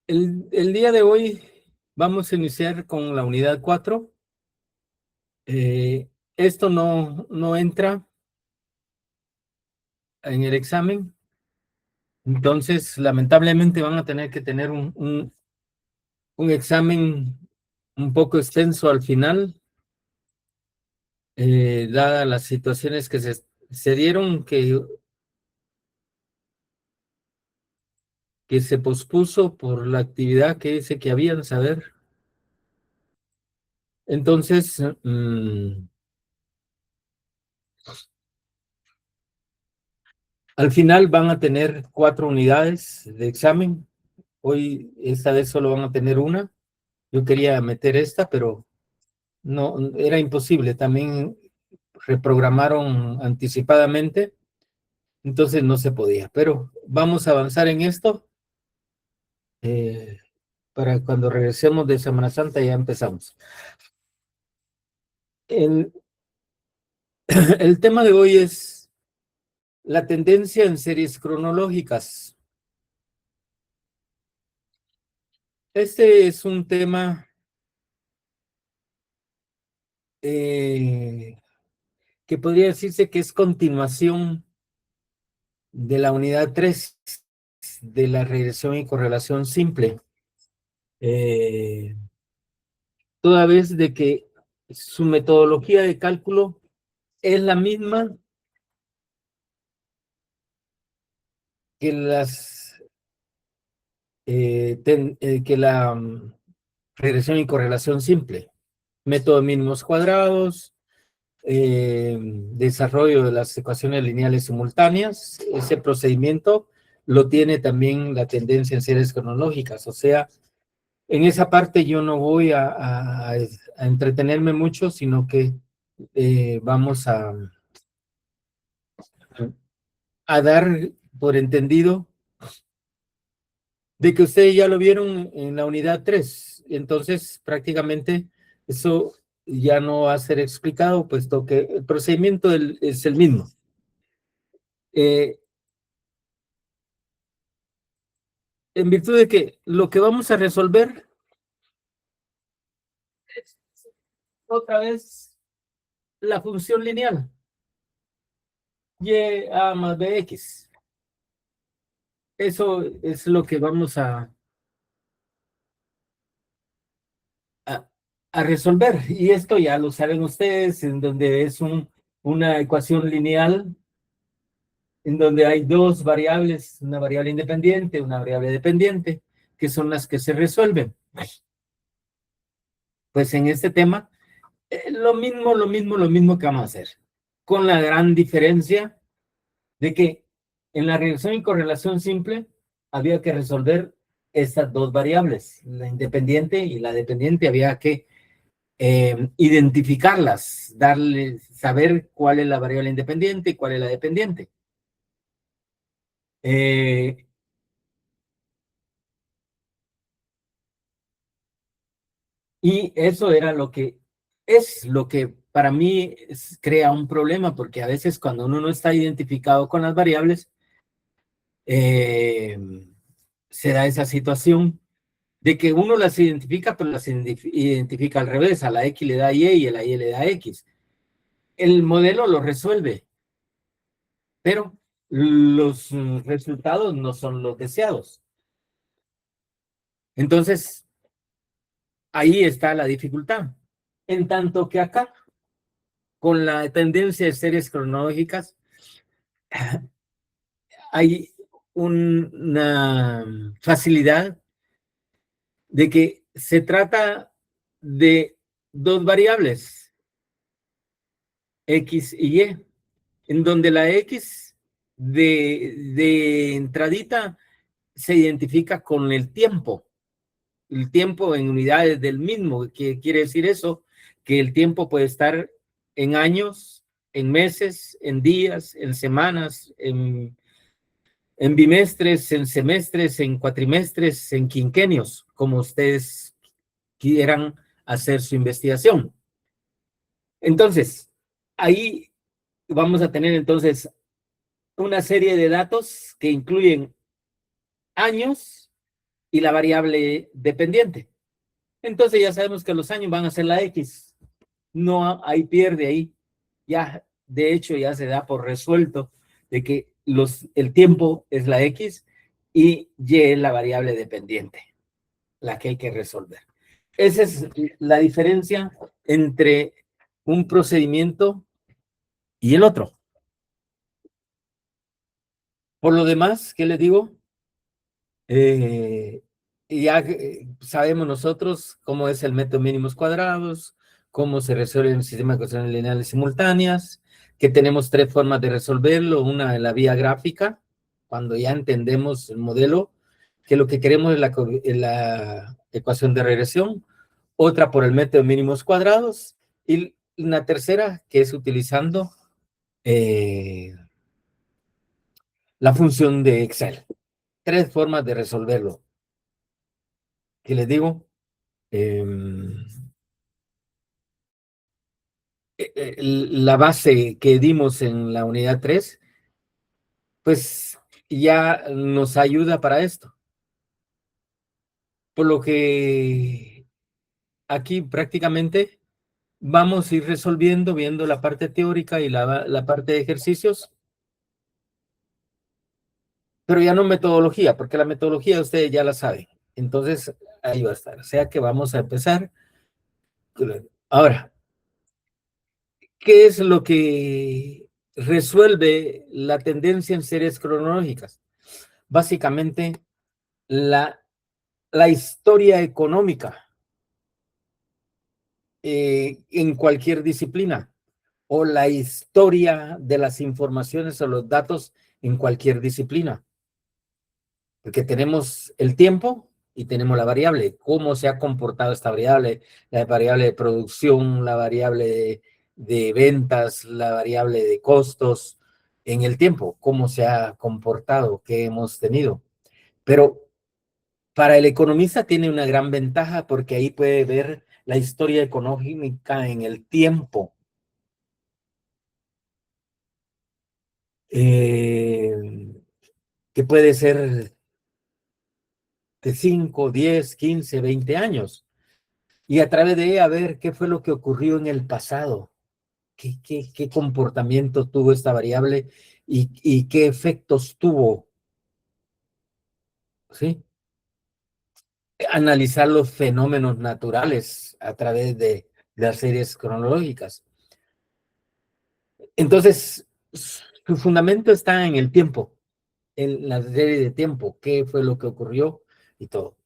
El día de hoy vamos a iniciar con la unidad 4. Esto no entra en el examen, entonces lamentablemente van a tener que tener un examen un poco extenso al final, dadas las situaciones que se dieron, que se pospuso por la actividad que dice que habían saber. Entonces, al final van a tener 4 unidades de examen. Hoy, esta vez solo van a tener una. Yo quería meter esta, pero no, era imposible. También reprogramaron anticipadamente, entonces no se podía. Pero vamos a avanzar en esto. eh, para cuando regresemos de Semana Santa ya empezamos. El, el tema de hoy es la tendencia en series cronológicas. Este es un tema que podría decirse que es continuación de la unidad 3 de la regresión y correlación simple, toda vez de que su metodología de cálculo es la misma que que la regresión y correlación simple. Método de mínimos cuadrados, desarrollo de las ecuaciones lineales simultáneas. Ese procedimiento lo tiene también la tendencia en series cronológicas. O sea, en esa parte yo no voy a entretenerme mucho, sino que vamos a dar por entendido de que ustedes ya lo vieron en la unidad 3. Entonces, prácticamente eso ya no va a ser explicado, puesto que el procedimiento es el mismo. En virtud de que lo que vamos a resolver es otra vez la función lineal, y a más bx. Eso es lo que vamos a, a resolver. Y esto ya lo saben ustedes, en donde es una ecuación lineal, en donde hay dos variables, una variable independiente, una variable dependiente, que son las que se resuelven. Pues en este tema, lo mismo que vamos a hacer, con la gran diferencia de que en la regresión y correlación simple había que resolver estas dos variables, la independiente y la dependiente. Había que identificarlas, saber cuál es la variable independiente y cuál es la dependiente. Y eso era lo que para mí crea un problema, porque a veces cuando uno no está identificado con las variables, se da esa situación de que uno las identifica, pero las identifica al revés. A la X le da Y a la Y le da X. El modelo lo resuelve, pero los resultados no son los deseados. Entonces, ahí está la dificultad. En tanto que acá, con la tendencia de series cronológicas, hay una facilidad de que se trata de dos variables, X y Y, en donde la X de entradita se identifica con el tiempo en unidades del mismo. ¿Qué quiere decir eso? Que el tiempo puede estar en años, en meses, en días, en semanas, en bimestres, en semestres, en cuatrimestres, en quinquenios, como ustedes quieran hacer su investigación. Entonces, ahí vamos a tener entonces una serie de datos que incluyen años, y la variable dependiente. Entonces ya sabemos que los años van a ser la X. No hay pierde ahí. Ya, de hecho, ya se da por resuelto de que el tiempo es la X y Y es la variable dependiente, la que hay que resolver. Esa es la diferencia entre un procedimiento y el otro. Por lo demás, ¿qué les digo? Ya sabemos nosotros cómo es el método mínimos cuadrados, cómo se resuelve un sistema de ecuaciones lineales simultáneas, que tenemos tres formas de resolverlo, una en la vía gráfica, cuando ya entendemos el modelo, que lo que queremos es la ecuación de regresión, otra por el método mínimos cuadrados, y una tercera que es utilizando la función de Excel. Tres formas de resolverlo. ¿Qué les digo? La base que dimos en la unidad 3, pues ya nos ayuda para esto. Por lo que aquí prácticamente vamos a ir resolviendo, viendo la parte teórica y la parte de ejercicios, pero ya no metodología, porque la metodología ustedes ya la saben. Entonces, ahí va a estar. O sea que vamos a empezar. Ahora, ¿qué es lo que resuelve la tendencia en series cronológicas? Básicamente, la historia económica en cualquier disciplina o la historia de las informaciones o los datos en cualquier disciplina. Porque tenemos el tiempo y tenemos la variable, cómo se ha comportado esta variable, la variable de producción, la variable de ventas, la variable de costos en el tiempo, cómo se ha comportado, qué hemos tenido. Pero para el economista tiene una gran ventaja porque ahí puede ver la historia económica en el tiempo. Que puede ser de 5, 10, 15, 20 años. Y a través de ella ver qué fue lo que ocurrió en el pasado, qué comportamiento tuvo esta variable y qué efectos tuvo, ¿sí? Analizar los fenómenos naturales a través de las series cronológicas. Entonces, su fundamento está en el tiempo, en la serie de tiempo, qué fue lo que ocurrió y todo.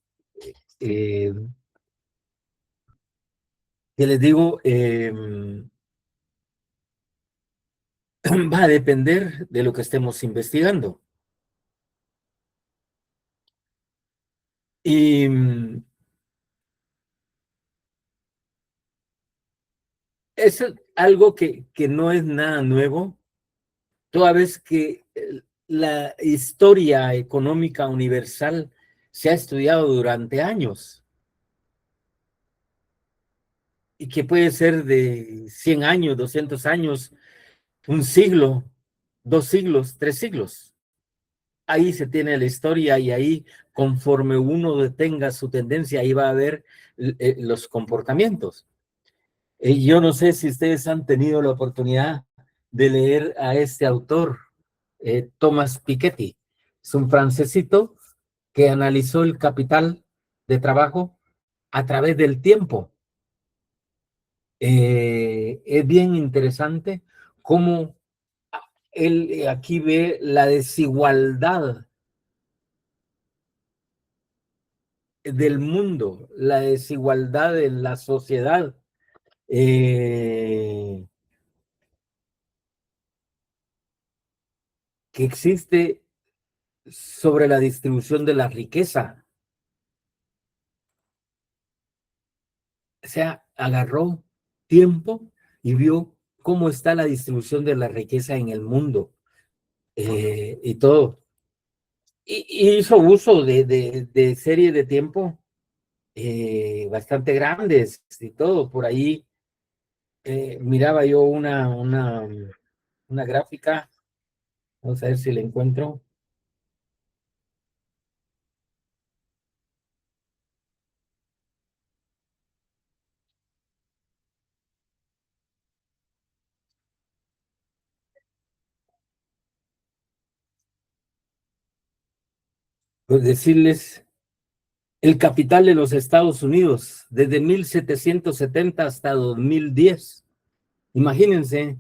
Eh, que les digo, va a depender de lo que estemos investigando. Y es algo que no es nada nuevo, toda vez que la historia económica universal se ha estudiado durante años y que puede ser de 100 años, 200 años, un siglo, 2 siglos, 3 siglos. Ahí se tiene la historia y ahí, conforme uno detenga su tendencia, ahí va a ver los comportamientos. Yo no sé si ustedes han tenido la oportunidad de leer a este autor, Thomas Piketty. Es un francesito que analizó el capital de trabajo a través del tiempo. Es bien interesante cómo él aquí ve la desigualdad del mundo, la desigualdad de la sociedad, que existe sobre la distribución de la riqueza. O sea, agarró tiempo y vio cómo está la distribución de la riqueza en el mundo y todo. Y hizo uso de serie de tiempo bastante grandes y todo. Por ahí miraba yo una gráfica, vamos a ver si la encuentro. pues decirles el capital de los Estados Unidos desde 1770 hasta 2010. Imagínense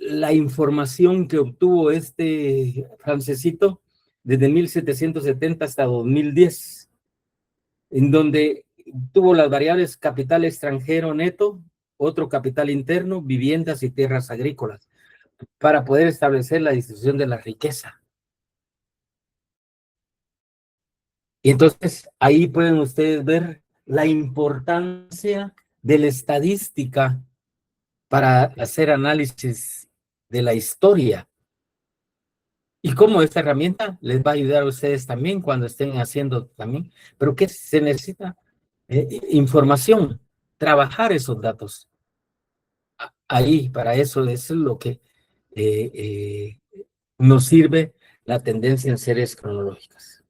la información que obtuvo este francesito desde 1770 hasta 2010, en donde tuvo las variables capital extranjero neto, otro capital interno, viviendas y tierras agrícolas, para poder establecer la distribución de la riqueza. Y entonces ahí pueden ustedes ver la importancia de la estadística para hacer análisis de la historia. Y cómo esta herramienta les va a ayudar a ustedes también cuando estén haciendo también. Pero ¿qué se necesita? Información, trabajar esos datos. Ahí, para eso es lo que eh, eh, nos sirve la tendencia en series cronológicas.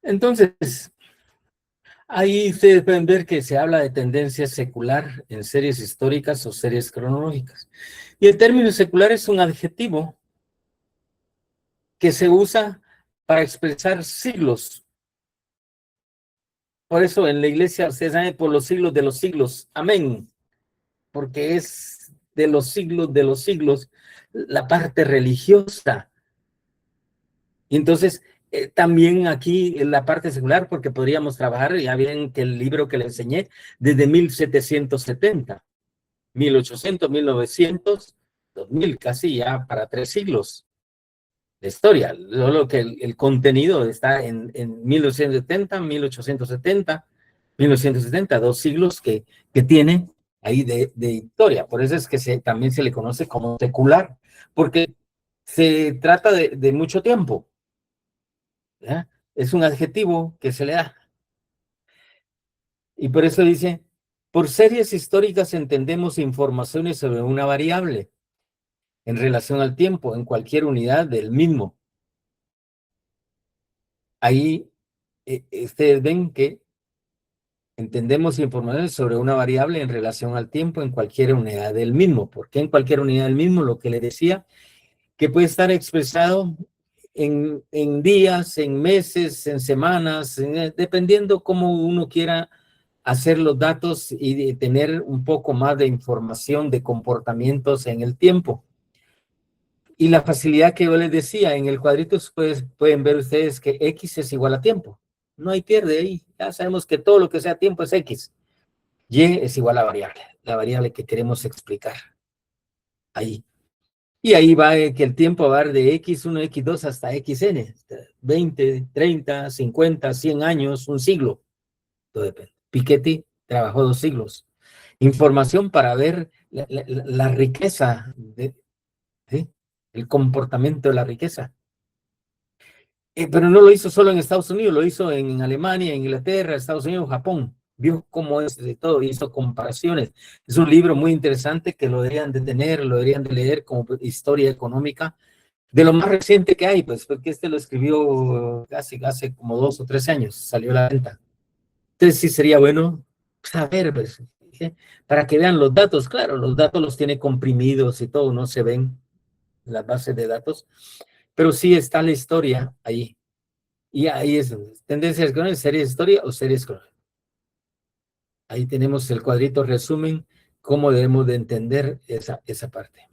Entonces, ahí ustedes pueden ver que se habla de tendencia secular en series históricas o series cronológicas. Y el término secular es un adjetivo que se usa para expresar siglos Por eso en la iglesia se sabe por los siglos de los siglos. Amén. Porque es de los siglos, la parte religiosa. Y entonces, también aquí en la parte secular, porque podríamos trabajar, ya bien que el libro que le enseñé, desde 1770, 1800, 1900, 2000, casi ya para 3 siglos de historia. Solo que el contenido está en 1970, 1870, 1970, 2 siglos que tiene ahí de historia. Por eso es que también se le conoce como secular, porque se trata de mucho tiempo. ¿Ya? Es un adjetivo que se le da. Y por eso dice, por series históricas entendemos informaciones sobre una variable en relación al tiempo, en cualquier unidad del mismo. Ahí ustedes ven que entendemos informaciones sobre una variable en relación al tiempo en cualquier unidad del mismo. ¿Por qué en cualquier unidad del mismo? Lo que le decía, que puede estar expresado en días, en meses, en semanas, dependiendo cómo uno quiera hacer los datos y de tener un poco más de información de comportamientos en el tiempo. Y la facilidad que yo les decía, en el cuadrito pues, pueden ver ustedes que X es igual a tiempo. No hay pierde ahí. Ya sabemos que todo lo que sea tiempo es X. Y es igual a la variable que queremos explicar ahí. Y ahí va que el tiempo va de X1, X2 hasta XN. 20, 30, 50, 100 años, un siglo. Todo depende. Piketty trabajó 2 siglos. Información para ver la riqueza, ¿sí? El comportamiento de la riqueza. Pero no lo hizo solo en Estados Unidos, lo hizo en Alemania, en Inglaterra, Estados Unidos, Japón. Vio cómo es de todo, hizo comparaciones. Es un libro muy interesante que lo deberían de tener, lo deberían de leer como historia económica, de lo más reciente que hay, pues, porque este lo escribió casi hace como 2 o 3 años, salió a la venta. Entonces sí sería bueno saber, pues, ¿sí? Para que vean los datos. Claro, los datos los tiene comprimidos y todo, no se ven en las bases de datos, pero sí está la historia ahí. Y ahí es tendencias cronológicas, series de historia o series cronológicas. Ahí tenemos el cuadrito resumen, cómo debemos de entender esa parte.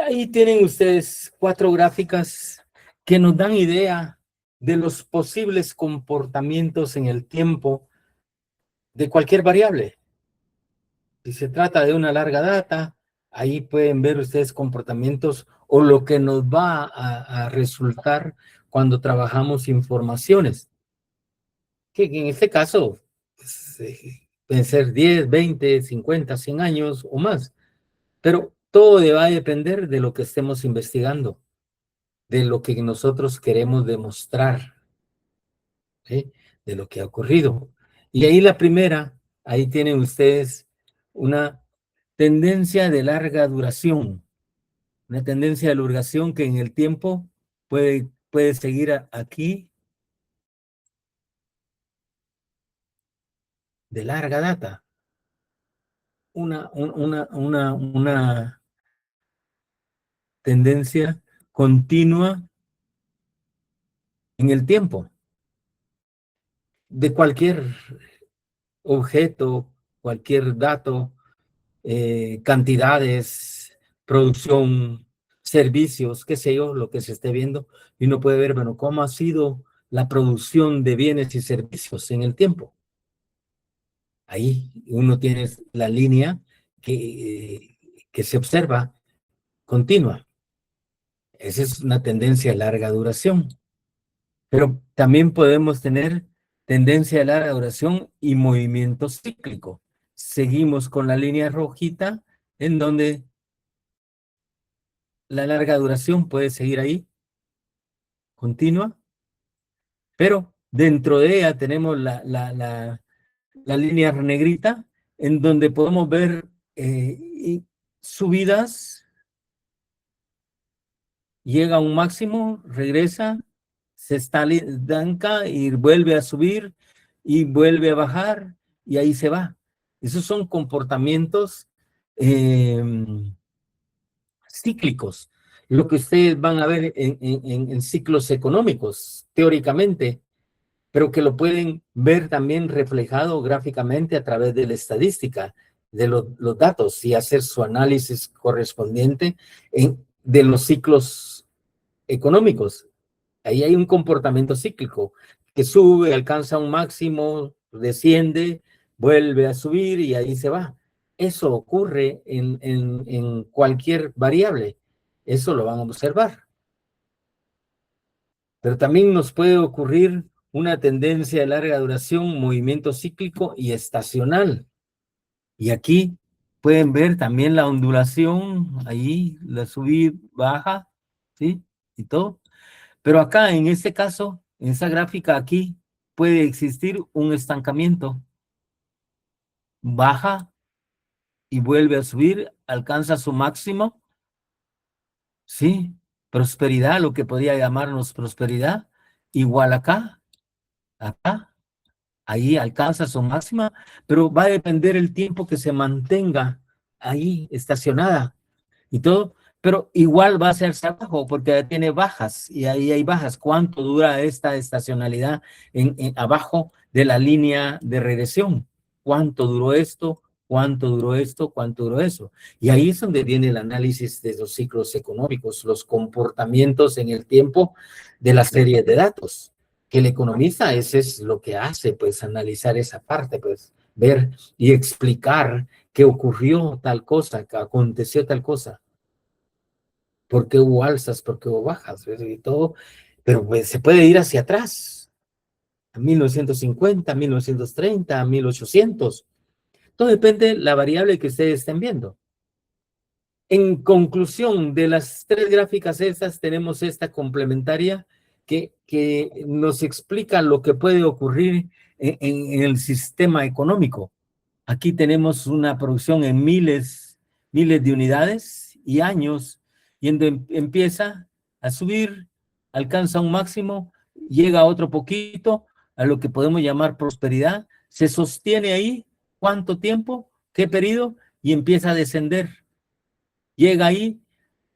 Ahí tienen ustedes 4 gráficas que nos dan idea de los posibles comportamientos en el tiempo de cualquier variable. Si se trata de una larga data, ahí pueden ver ustedes comportamientos o lo que nos va a resultar cuando trabajamos informaciones. Que en este caso pues, pueden ser 10, 20, 50, 100 años o más. Pero todo va a depender de lo que estemos investigando, de lo que nosotros queremos demostrar, ¿sí? De lo que ha ocurrido. Y ahí la primera, ahí tienen ustedes una tendencia de larga duración, una tendencia de duración que en el tiempo puede seguir aquí de larga data. Una tendencia continua en el tiempo de cualquier objeto, cualquier dato, cantidades, producción, servicios, qué sé yo, lo que se esté viendo, y uno puede ver, bueno, cómo ha sido la producción de bienes y servicios en el tiempo. Ahí uno tiene la línea que se observa continua. Esa es una tendencia de larga duración. Pero también podemos tener tendencia de larga duración y movimiento cíclico. Seguimos con la línea rojita, en donde la larga duración puede seguir ahí, continua, pero dentro de ella tenemos la línea negrita, en donde podemos ver subidas, llega a un máximo, regresa, se estanca y vuelve a subir y vuelve a bajar y ahí se va. Esos son comportamientos cíclicos, lo que ustedes van a ver en ciclos económicos, teóricamente, pero que lo pueden ver también reflejado gráficamente a través de la estadística, de los datos y hacer su análisis correspondiente de los ciclos económicos. Ahí hay un comportamiento cíclico que sube, alcanza un máximo, desciende, vuelve a subir y ahí se va. Eso ocurre en cualquier variable. Eso lo van a observar. Pero también nos puede ocurrir una tendencia de larga duración, movimiento cíclico y estacional. Y aquí pueden ver también la ondulación, ahí la subida, baja, ¿sí? Y todo. Pero acá, en este caso, en esa gráfica aquí, puede existir un estancamiento. Baja y vuelve a subir, alcanza su máximo, ¿sí? Prosperidad, lo que podría llamarnos prosperidad, igual acá, ahí alcanza su máxima, pero va a depender el tiempo que se mantenga ahí estacionada y todo, pero igual va a hacerse abajo porque tiene bajas y ahí hay bajas. ¿Cuánto dura esta estacionalidad abajo de la línea de regresión? ¿Cuánto duró esto? ¿Cuánto duró esto? ¿Cuánto duró eso? Y ahí es donde viene el análisis de los ciclos económicos, los comportamientos en el tiempo de las series de datos. Que el economista, ese es lo que hace, pues analizar esa parte, pues ver y explicar que ocurrió tal cosa, que aconteció tal cosa, por qué hubo alzas, por qué hubo bajas, ¿ves? Y todo, pero pues, se puede ir hacia atrás, a 1950, 1930, 1800, todo depende de la variable que ustedes estén viendo. En conclusión, de las 3 gráficas estas, tenemos esta complementaria que nos explica lo que puede ocurrir en el sistema económico. Aquí tenemos una producción en miles de unidades y años, y empieza a subir, alcanza un máximo, llega a otro poquito, a lo que podemos llamar prosperidad, se sostiene ahí, ¿cuánto tiempo? ¿Qué periodo? Y empieza a descender. Llega ahí,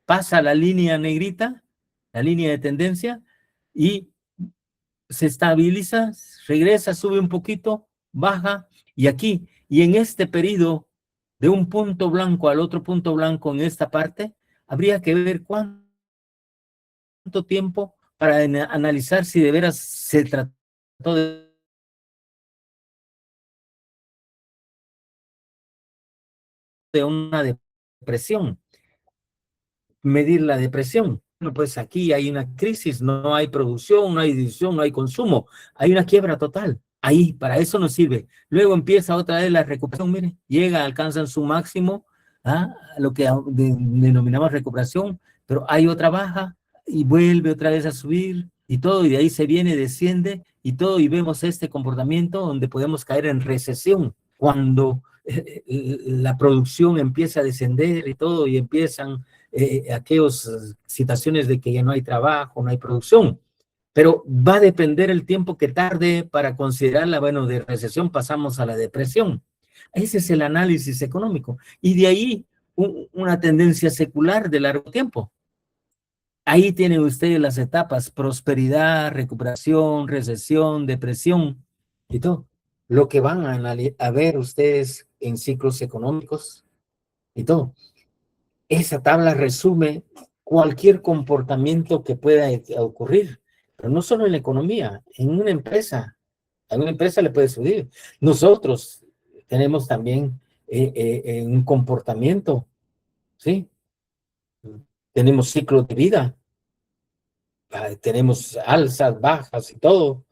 pasa la línea negrita, la línea de tendencia, y se estabiliza, regresa, sube un poquito, baja, y aquí, y en este periodo de un punto blanco al otro punto blanco en esta parte, habría que ver cuánto tiempo para analizar si de veras se trató de una depresión, medir la depresión. Bueno, pues aquí hay una crisis, no hay producción, no hay distribución, no hay consumo, hay una quiebra total. Ahí, para eso nos sirve. Luego empieza otra vez la recuperación, mire, llega, alcanzan su máximo, ¿ah? Lo que denominamos recuperación, pero hay otra baja y vuelve otra vez a subir y todo, y de ahí se viene, desciende y todo, y vemos este comportamiento donde podemos caer en recesión cuando la producción empieza a descender y todo, y empiezan aquellas situaciones de que ya no hay trabajo, no hay producción, pero va a depender el tiempo que tarde para considerarla, bueno, de recesión pasamos a la depresión. Ese es el análisis económico. Y de ahí una tendencia secular de largo tiempo. Ahí tienen ustedes las etapas: prosperidad, recuperación, recesión, depresión y todo. Lo que van a ver ustedes en ciclos económicos y todo. Esa tabla resume cualquier comportamiento que pueda ocurrir, pero no solo en la economía, en una empresa. A una empresa le puede subir. Nosotros tenemos también un comportamiento, ¿sí? Tenemos ciclos de vida, tenemos alzas, bajas y todo.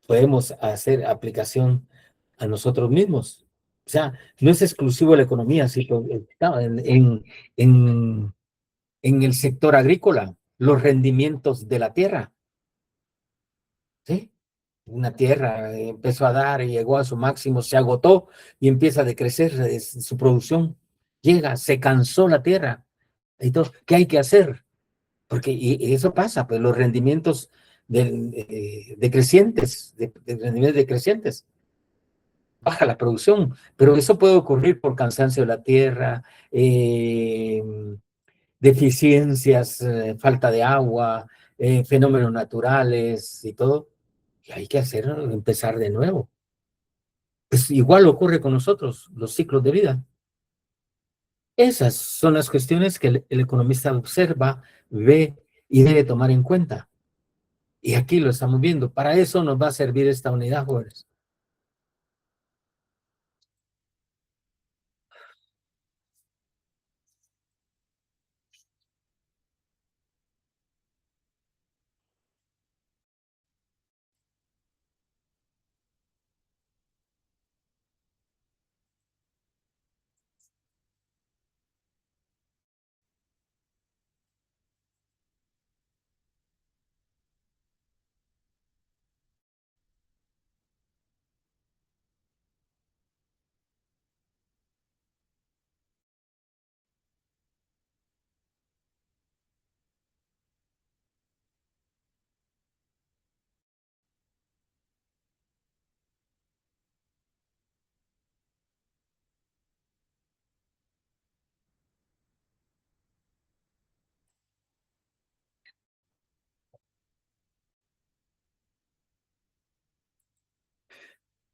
Podemos hacer aplicación a nosotros mismos. O sea, no es exclusivo de la economía, sino en, en el sector agrícola, los rendimientos de la tierra, ¿sí? Una tierra empezó a dar y llegó a su máximo, se agotó y empieza a decrecer su producción. Llega, se cansó la tierra. Entonces, ¿qué hay que hacer? Porque y eso pasa, pues los rendimientos decrecientes, de rendimientos decrecientes, baja la producción, pero eso puede ocurrir por cansancio de la tierra, deficiencias, falta de agua, fenómenos naturales y todo. Y hay que hacerlo, empezar de nuevo. Pues igual ocurre con nosotros, los ciclos de vida. Esas son las cuestiones que el economista observa, ve y debe tomar en cuenta. Y aquí lo estamos viendo. Para eso nos va a servir esta unidad, jóvenes.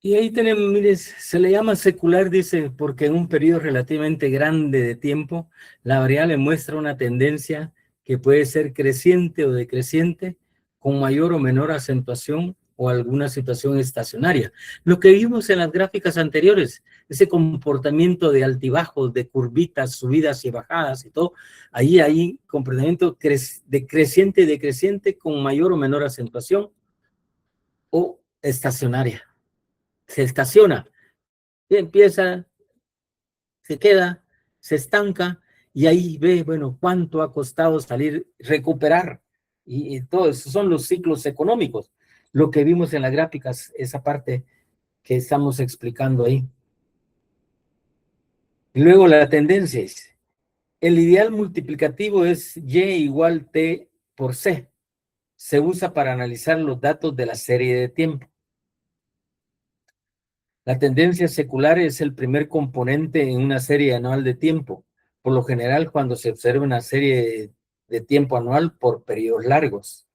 Y ahí tenemos, mire, se le llama secular, dice, porque en un periodo relativamente grande de tiempo, la variable muestra una tendencia que puede ser creciente o decreciente, con mayor o menor acentuación o alguna situación estacionaria. Lo que vimos en las gráficas anteriores, ese comportamiento de altibajos, de curvitas, subidas y bajadas y todo, ahí hay comportamiento de creciente y decreciente con mayor o menor acentuación o estacionaria. Se estaciona, y empieza, se queda, se estanca, y ahí ve, bueno, cuánto ha costado salir, recuperar, y todo eso son los ciclos económicos, lo que vimos en las gráficas, esa parte que estamos explicando ahí. Y luego la tendencia es, el ideal multiplicativo es Y igual T por C. Se usa para analizar los datos de la serie de tiempo. La tendencia secular es el primer componente en una serie anual de tiempo. Por lo general, cuando se observa una serie de tiempo anual por periodos largos.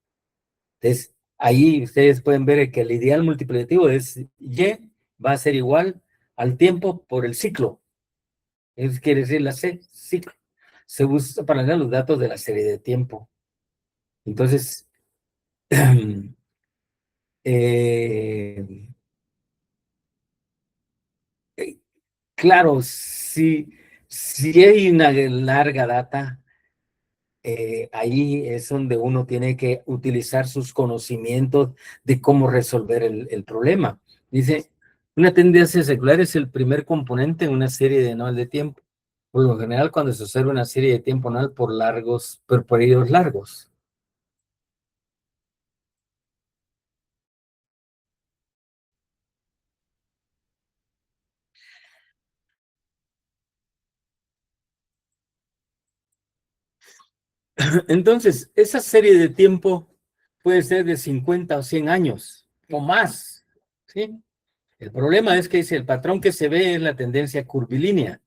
Entonces, ahí ustedes pueden ver que el ideal multiplicativo es Y va a ser igual al tiempo por el ciclo. Eso quiere decir la C, ciclo. se usa para leer los datos de la serie de tiempo. Entonces, eh, claro, si hay una larga data, ahí es donde uno tiene que utilizar sus conocimientos de cómo resolver el problema. Dice, una tendencia secular es el primer componente en una serie de anual de tiempo. Por lo general, cuando se observa una serie de tiempo anual por periodos largos. Entonces, esa serie de tiempo puede ser de 50 o 100 años o más, ¿sí? El problema es que dice, el patrón que se ve es la tendencia curvilínea.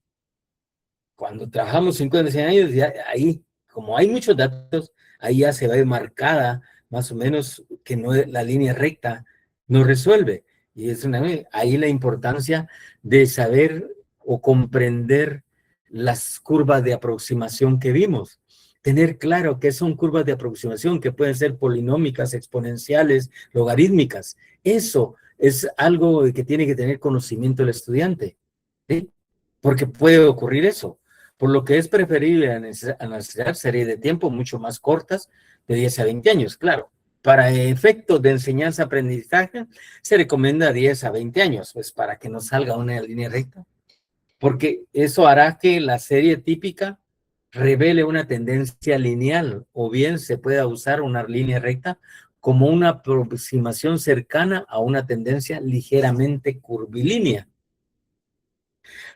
Cuando trabajamos 50, 100 años, ya ahí, como hay muchos datos, ahí ya se ve marcada más o menos que no, la línea recta no resuelve. Y es ahí la importancia de saber o comprender las curvas de aproximación que vimos. Tener claro que son curvas de aproximación que pueden ser polinómicas, exponenciales, logarítmicas. Eso es algo que tiene que tener conocimiento el estudiante, ¿sí? Porque puede ocurrir eso, por lo que es preferible analizar series de tiempo mucho más cortas, de 10 a 20 años, claro. Para efectos de enseñanza-aprendizaje, se recomienda 10 a 20 años, pues para que no salga una línea recta, porque eso hará que la serie típica revele una tendencia lineal, o bien se pueda usar una línea recta como una aproximación cercana a una tendencia ligeramente curvilínea.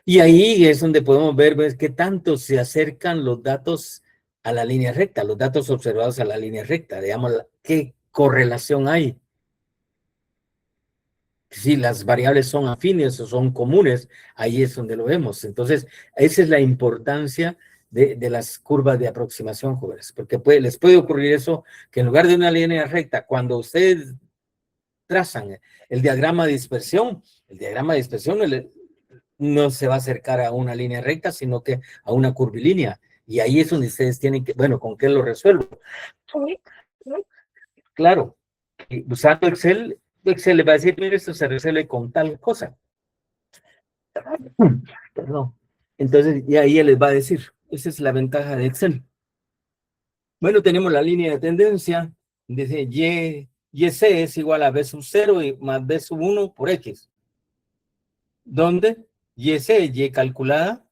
Y ahí es donde podemos ver, pues, qué tanto se acercan los datos a la línea recta, los datos observados a la línea recta, digamos, qué correlación hay. Si las variables son afines o son comunes, ahí es donde lo vemos. Entonces, esa es la importancia de las curvas de aproximación, jóvenes, porque les puede ocurrir eso, que en lugar de una línea recta, cuando ustedes trazan el diagrama de dispersión no se va a acercar a una línea recta, sino que a una curvilínea. Y ahí es donde ustedes tienen que, bueno, ¿con qué lo resuelvo? Claro, usando Excel, Excel le va a decir, mire, esto se resuelve con tal cosa. Perdón. Entonces, y ahí él les va a decir, esa es la ventaja de Excel. Bueno, tenemos la línea de tendencia, dice YC es igual a B sub 0 y más B sub 1 por X, donde YC es Y calculada,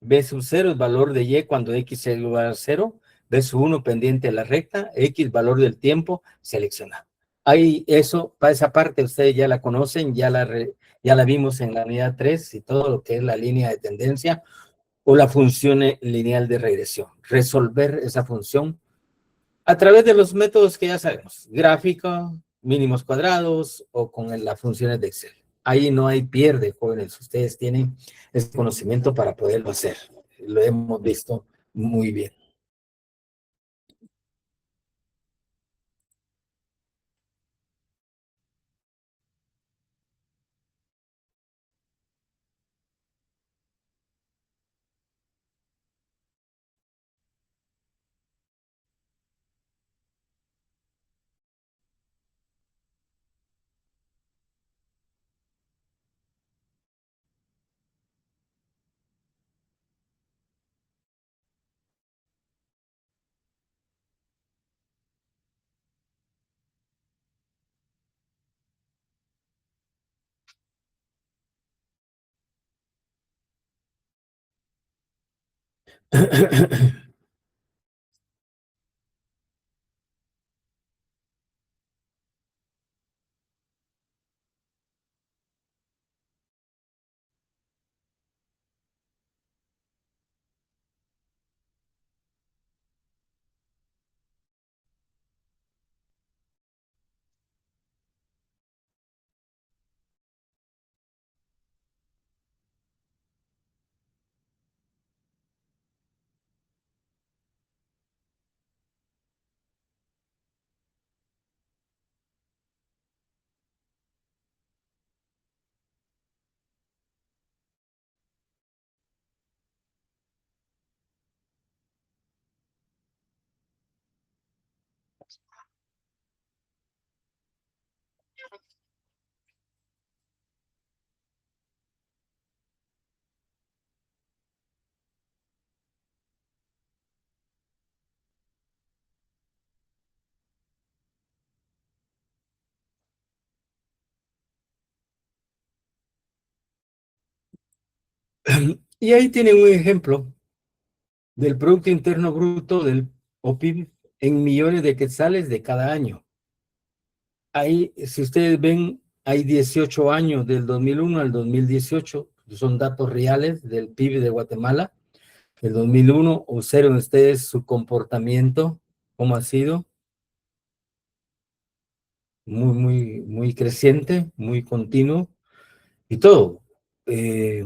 B sub 0 es valor de Y cuando X es igual a 0, B sub 1 pendiente de la recta, X valor del tiempo seleccionado. Ahí eso, para esa parte ustedes ya la conocen, ya la vimos en la unidad 3 y todo lo que es la línea de tendencia o la función lineal de regresión. Resolver esa función a través de los métodos que ya sabemos, gráfico, mínimos cuadrados o con las funciones de Excel. Ahí no hay pierde, jóvenes. Ustedes tienen ese conocimiento para poderlo hacer. Lo hemos visto muy bien. Y ahí tienen un ejemplo del Producto Interno Bruto del o PIB en millones de quetzales de cada año. Ahí, si ustedes ven, hay 18 años del 2001 al 2018, son datos reales del PIB de Guatemala. El 2001, observen ustedes su comportamiento, cómo ha sido, muy creciente, muy continuo y todo. Que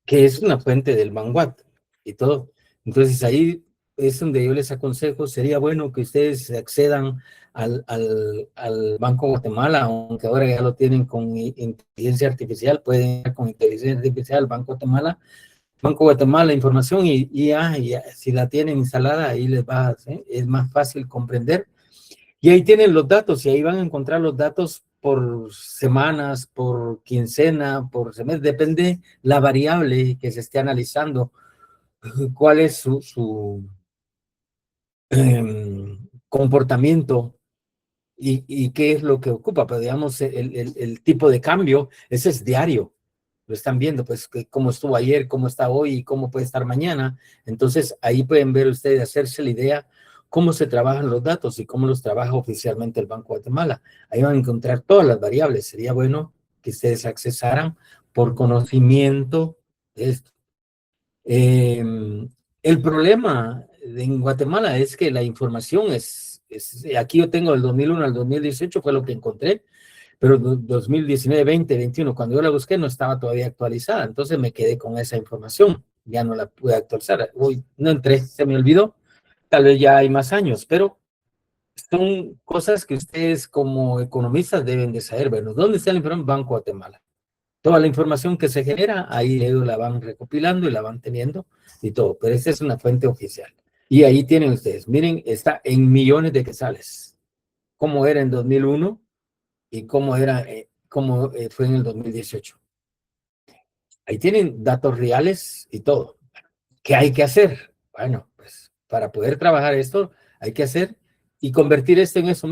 es una fuente del Vanguard y todo. Entonces ahí es donde yo les aconsejo, sería bueno que ustedes accedan al Banco Guatemala, aunque ahora ya lo tienen con inteligencia artificial, pueden ir con inteligencia artificial al Banco Guatemala, información y si la tienen instalada, ahí les va, ¿sí? Es más fácil comprender. Y ahí tienen los datos y ahí van a encontrar los datos por semanas, por quincena, por semestre, depende la variable que se esté analizando, cuál es comportamiento y qué es lo que ocupa. Pero digamos, el tipo de cambio, ese es diario. Lo están viendo, pues, cómo estuvo ayer, cómo está hoy y cómo puede estar mañana. Entonces, ahí pueden ver ustedes, hacerse la idea cómo se trabajan los datos y cómo los trabaja oficialmente el Banco de Guatemala. Ahí van a encontrar todas las variables. Sería bueno que ustedes accesaran por conocimiento de esto. El problema en Guatemala es que la información aquí yo tengo del 2001 al 2018, fue lo que encontré, pero 2019, 20, 21, cuando yo la busqué no estaba todavía actualizada, entonces me quedé con esa información, ya no la pude actualizar, hoy no entré, se me olvidó, tal vez ya hay más años, pero son cosas que ustedes como economistas deben de saber. Bueno, ¿dónde está la información? Banco Guatemala. Toda la información que se genera, ahí ellos la van recopilando y la van teniendo y todo, pero esta es una fuente oficial. Y ahí tienen ustedes, miren, está en millones de quetzales, cómo era en 2001 y cómo fue en el 2018. Ahí tienen datos reales y todo. ¿Qué hay que hacer? Bueno, pues para poder trabajar esto, hay que hacer y convertir esto en eso.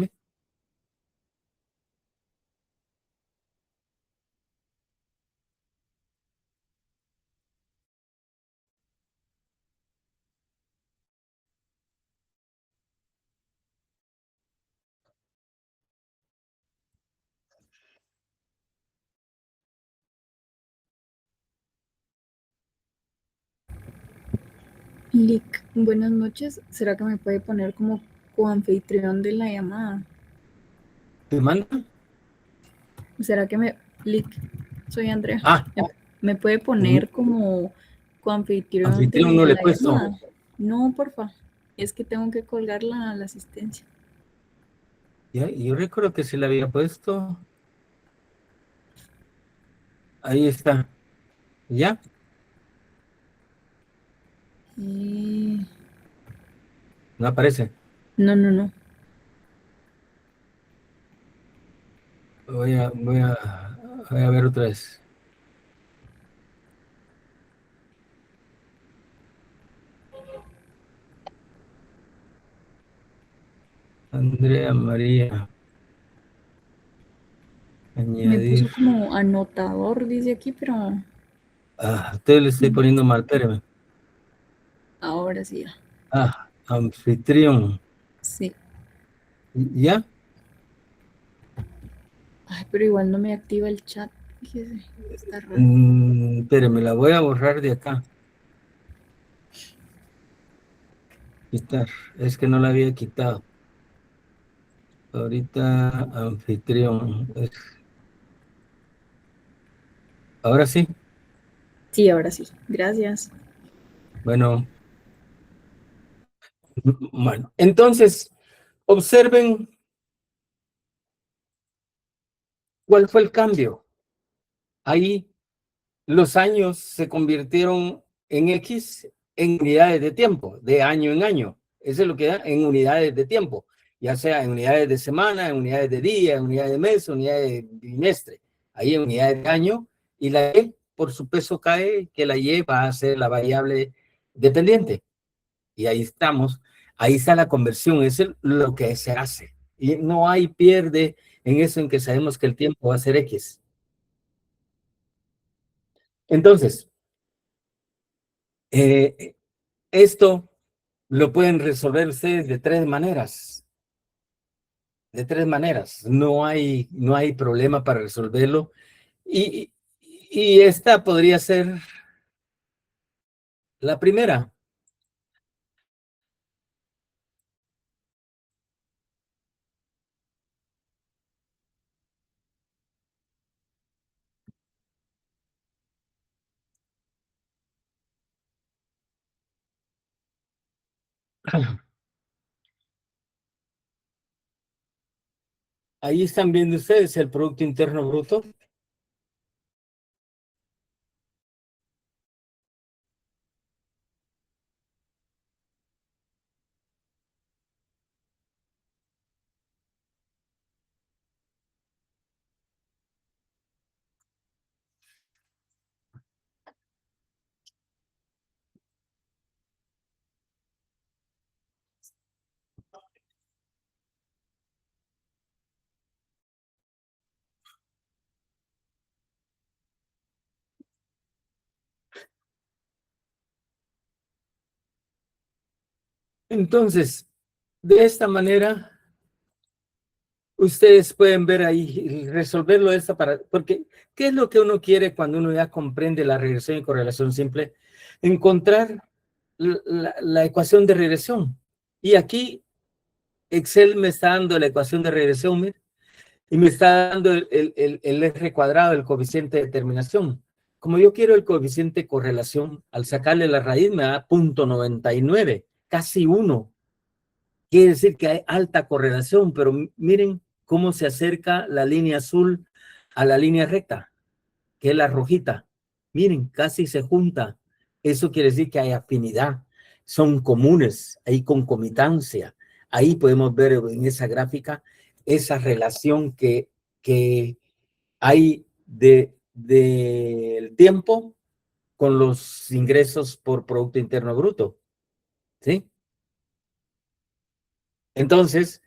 Lick, buenas noches. ¿Será que me puede poner como coanfitrión de la llamada? ¿Te mandan? ¿Será que me... Lick, soy Andrea. Ah, ¿Me puede poner como coanfitrión anfitrión no de le he la puesto. llamada? No, porfa. Es que tengo que colgar la asistencia. Ya, yo recuerdo que se le había puesto. Ahí está. ¿Ya? No aparece. No, no, no. Voy a ver otra vez. Andrea María. Me Añadir. puso como anotador, dice aquí, pero Usted le estoy poniendo mal, espérame. ahora sí ya. Anfitrión. Sí. ¿Ya? Ay, pero igual no me activa el chat. Fíjese, está raro. Espérame, la voy a borrar de acá. Quitar. Es que no la había quitado. Ahorita anfitrión. Ahora sí. Sí, ahora sí. Gracias. Bueno, bueno. Entonces, observen cuál fue el cambio. Ahí los años se convirtieron en X en unidades de tiempo, de año en año. Eso es lo que da en unidades de tiempo, ya sea en unidades de semana, en unidades de día, en unidades de mes, unidades de bimestre. Ahí en unidades de año y la Y por su peso cae, que la Y va a ser la variable dependiente. Y ahí estamos, ahí está la conversión, es lo que se hace. Y no hay pierde en eso en que sabemos que el tiempo va a ser X. Entonces, Esto lo pueden resolver ustedes de tres maneras. De tres maneras. No hay problema para resolverlo. Y esta podría ser la primera. Ahí están viendo ustedes el Producto Interno Bruto. Entonces, de esta manera, ustedes pueden ver ahí y resolverlo esta porque ¿qué es lo que uno quiere cuando uno ya comprende la regresión y correlación simple? Encontrar la ecuación de regresión. Y aquí Excel me está dando la ecuación de regresión, mire, y me está dando el R cuadrado, el coeficiente de determinación. Como yo quiero el coeficiente de correlación, al sacarle la raíz me da 0.99, casi 1. Quiere decir que hay alta correlación, pero miren cómo se acerca la línea azul a la línea recta, que es la rojita. Miren, casi se junta. Eso quiere decir que hay afinidad, son comunes, hay concomitancia. Ahí podemos ver en esa gráfica esa relación que hay del tiempo con los ingresos por Producto Interno Bruto. ¿Sí? Entonces,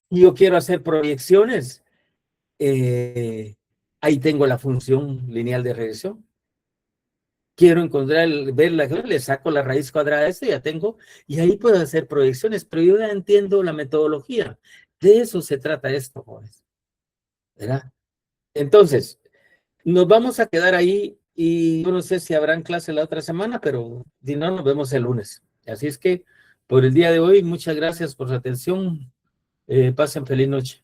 yo quiero hacer proyecciones. Ahí tengo la función lineal de regresión. Quiero encontrar, le saco la raíz cuadrada de esto, ya tengo, y ahí puedo hacer proyecciones, pero yo ya entiendo la metodología. De eso se trata esto, jóvenes. ¿Verdad? Entonces, nos vamos a quedar ahí y yo no sé si habrán clase la otra semana, pero si no, nos vemos el lunes. Así es que por el día de hoy, muchas gracias por su atención. Pasen feliz noche.